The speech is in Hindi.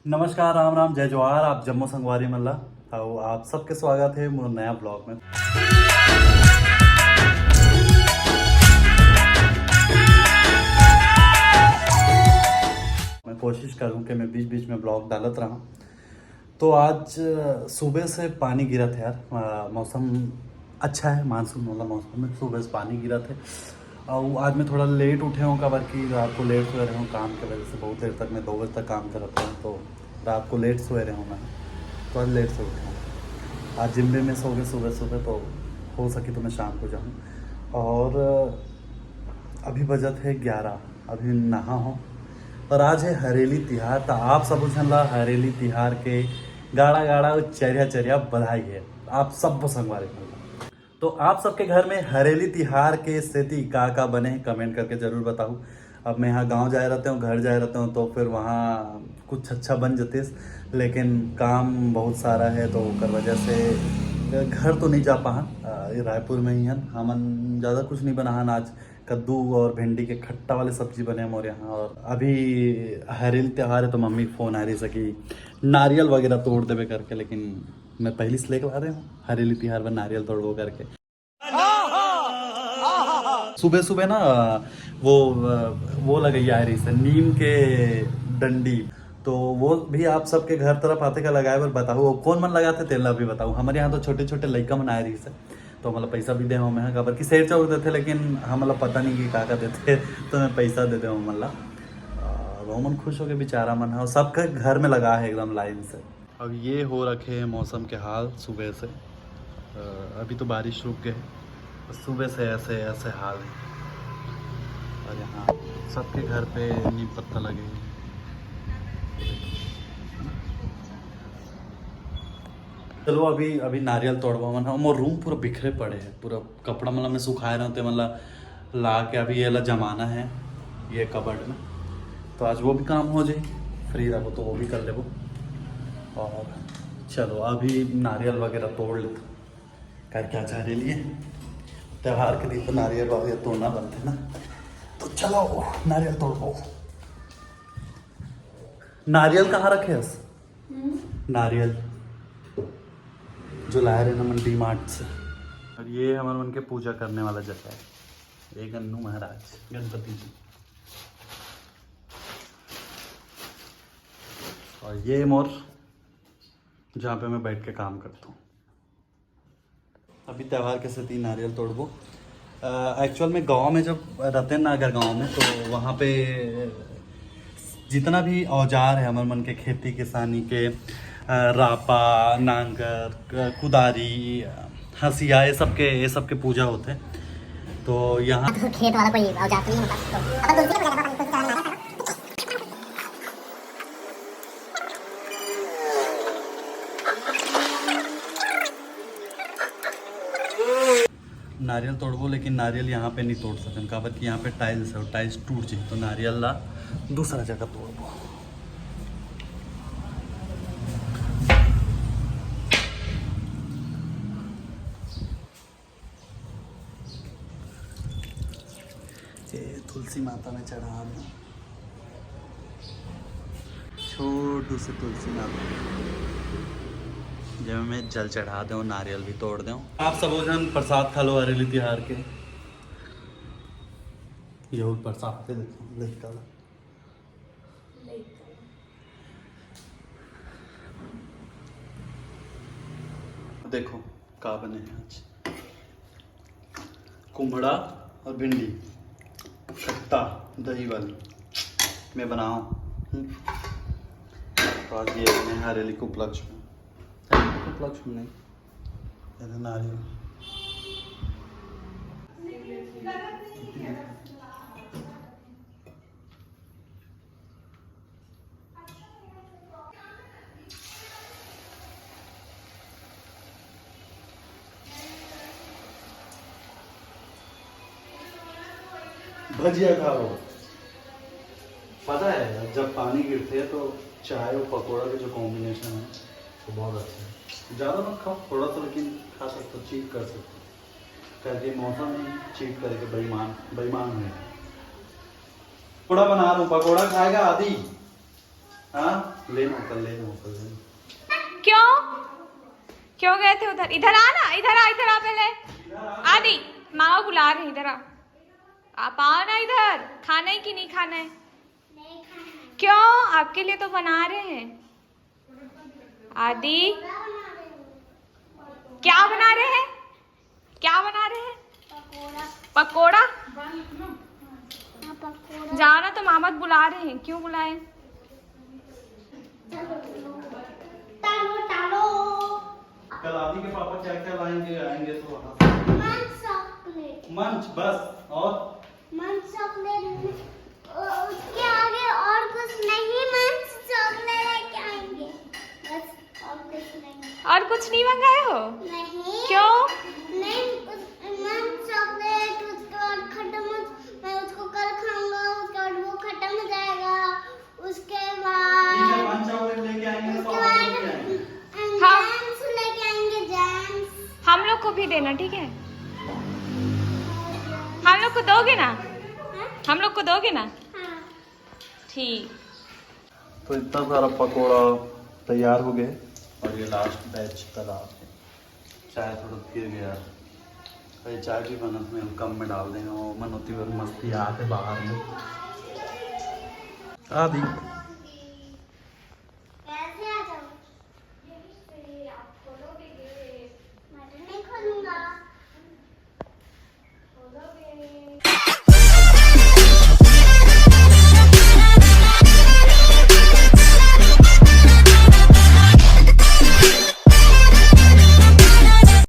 नमस्कार, राम राम, जय जवाहर। आप जम्मू संगवारी मल्ला और आप सबके स्वागत है मोर नया ब्लॉग में। मैं कोशिश करूं कि मैं बीच बीच में ब्लॉग डालत रहा। तो आज सुबह से पानी गिरा था यार। मौसम अच्छा है, मानसून वाला मौसम में सुबह से पानी गिरा थे। और आज मैं थोड़ा लेट उठे हूँ, कबर की रात को लेट सोए रहे हूँ काम की वजह से। बहुत देर तक मैं 2 बजे तक काम कर रहा हूँ, तो रात को लेट सोए रहे हूँ मैं। तो आज लेट से उठा हूँ। आज जिम भी में सो गए सुबह सुबह, तो हो सके तो मैं शाम को जाऊँ। और अभी बजट है 11, अभी नहा हूँ। और आज है हरेली तिहार। तो आप सब झनला हरेली तिहार के गाड़ा गाड़ा चरिया चरिया बधाई है आप सब संगवारी में। तो आप सबके घर में हरेली तिहार के स्थिति का बने हैं, कमेंट करके जरूर बताऊँ। अब मैं यहाँ गांव जाए रहते हूँ, घर जाए रहता हूँ, तो फिर वहाँ कुछ अच्छा बन जते, लेकिन काम बहुत सारा है तो कर वजह से घर तो नहीं जा पा। रायपुर में ही है हमन, ज़्यादा कुछ नहीं बना हन। आज कद्दू और भिंडी के खट्टा वाले सब्जी बने हमारे यहाँ। और अभी हरेली त्योहार है तो मम्मी फ़ोन आ रही सकी नारियल वगैरह तोड़ देवे करके, लेकिन मैं पहले से लेकर आ रहे हूँ हरेली त्योहार में नारियल तोड़ो करके। सुबह सुबह ना वो लगाई आ रही से नीम के डंडी। तो वो भी आप सबके घर तरफ आते का लगाए पर बताओ कौन मन लगाते तेला भी बताओ। हमारे यहाँ तो छोटे छोटे लड़का मन आ रही से, तो मतलब पैसा भी दे हम मैं खबर की शेर चाउर देते, लेकिन हम मतलब पता नहीं कि का देते तो मैं पैसा दे दे मतलब। वो मन खुश हो गए बेचारा मन है, और सबके घर में लगा है एकदम लाइन से। अब ये हो रखे हैं मौसम के हाल सुबह से। अभी तो बारिश रुक गए, सुबह से ऐसे ऐसे हाल है। और यहाँ सबके घर पे नीम पत्ता लगे हैं। चलो अभी अभी नारियल तोड़वा मन है। मोर रूम पूरा बिखरे पड़े हैं, पूरा कपड़ा मतलब मैं सुखाए रहते मतलब ला के अभी ये ला जमाना है ये कबर्ड में। तो आज वो भी काम हो जाए, फ्री रहो तो वो भी कर ले वो। और चलो अभी नारियल वगैरह तोड़ लेते क्या चाह रहे लिए त्योहार के दिन तो नारियल वगैरह तोड़ना बनते ना। तो चलो नारियल तोड़ो। नारियल कहाँ रखे हैं? नारियल जो लाए रहे ना मन डी मार्ट से। और ये हमारे मन के पूजा करने वाला जगह है, ये गन्नू महाराज गणपति जी। और ये मोर जहाँ पे मैं बैठ के काम करता हूँ। अभी त्यौहार के साथ ही नारियल तोड़बो। एक्चुअल में गांव में जब रहते हैं ना, अगर गांव में तो वहाँ पे जितना भी औजार है हमारे मन के खेती किसानी के, रापा, नांगर, कुदारी, हंसिया, ये सब के पूजा होते हैं। तो यहाँ खेत वाला कोई औजार नहीं होता। नारियल तोड़बो, लेकिन नारियल यहाँ पे नहीं तोड़ सकते काबर कि यहाँ पे टाइल्स है और टाइल्स टूट जाए, तो नारियल ला दूसरा जगह तोड़बो। ये तुलसी माता में चढ़ा दो, छोटू से तुलसी माता जब मैं जल चढ़ा दूँ नारियल भी तोड़ दूँ। आप सब जन प्रसाद खा लो हरेली तिहार के। ये प्रसाद से देखो देखो का बने हैं आज कुम्हड़ा और भिंडी खट्टा दही वाली मैं बनाऊँ। तो आज ये बने हरेली के उपलक्ष्य में, उपलक्ष्य में नहीं नारियल। भजिया खाओ। पता है जब पानी गिरते हैं तो चाय और पकौड़ा का जो कॉम्बिनेशन है वो बहुत अच्छा है। ज़्यादा मत खाओ, थोड़ा सा लेकिन खा सकते हो, चीट कर सकते हो। करके मौसम में चीट करके बेईमान बेईमान है। पकौड़ा बना लूँ, पकौड़ा खाएगा आदि हाँ लेना कल क्यों क्यों गए थे उधर? इधर आना, इधर आ पहले। आदि मामा बुला रहे हैं, इधर आ। आप आओ ना इधर। खाना है कि नहीं खाना है? क्यों? आपके लिए तो बना रहे हैं। आदि क्या बना रहे हैं? क्या बना रहे हैं? पकोड़ा। जाना तो मामा बुला रहे हैं। क्यों बुलाए? कल आदि के पापा क्या क्या लाएंगे आएंगे तो वहाँ मंच बस और मंच चॉकलेट, उसके आगे और कुछ नहीं, मंच चॉकलेट लेके आएंगे बस, और कुछ नहीं। और कुछ नहीं मंगाए हो? नहीं। क्यों? नहीं, मंच चॉकलेट, उसके बाद खट्टा मंच, मैं उसको कल खाऊंगा, उसके बाद वो खत्म हो जाएगा, उसके बाद मंच चॉकलेट लेके आएंगे तो हाँ। जैम्स लेके आएंगे, जैम्स। हम लोग को भी देना, ठीक है? हम लोग को दोगे ना? हम लोग को दोगे ना? हाँ। ठीक। तो इतना सारा पकोड़ा तैयार हो गए और ये लास्ट बैच कल चाय थोड़ा फिर गया, ये चाय भी बनत में कम में डाल देंगे, वो मनोती और मस्ती आते बाहर में आदि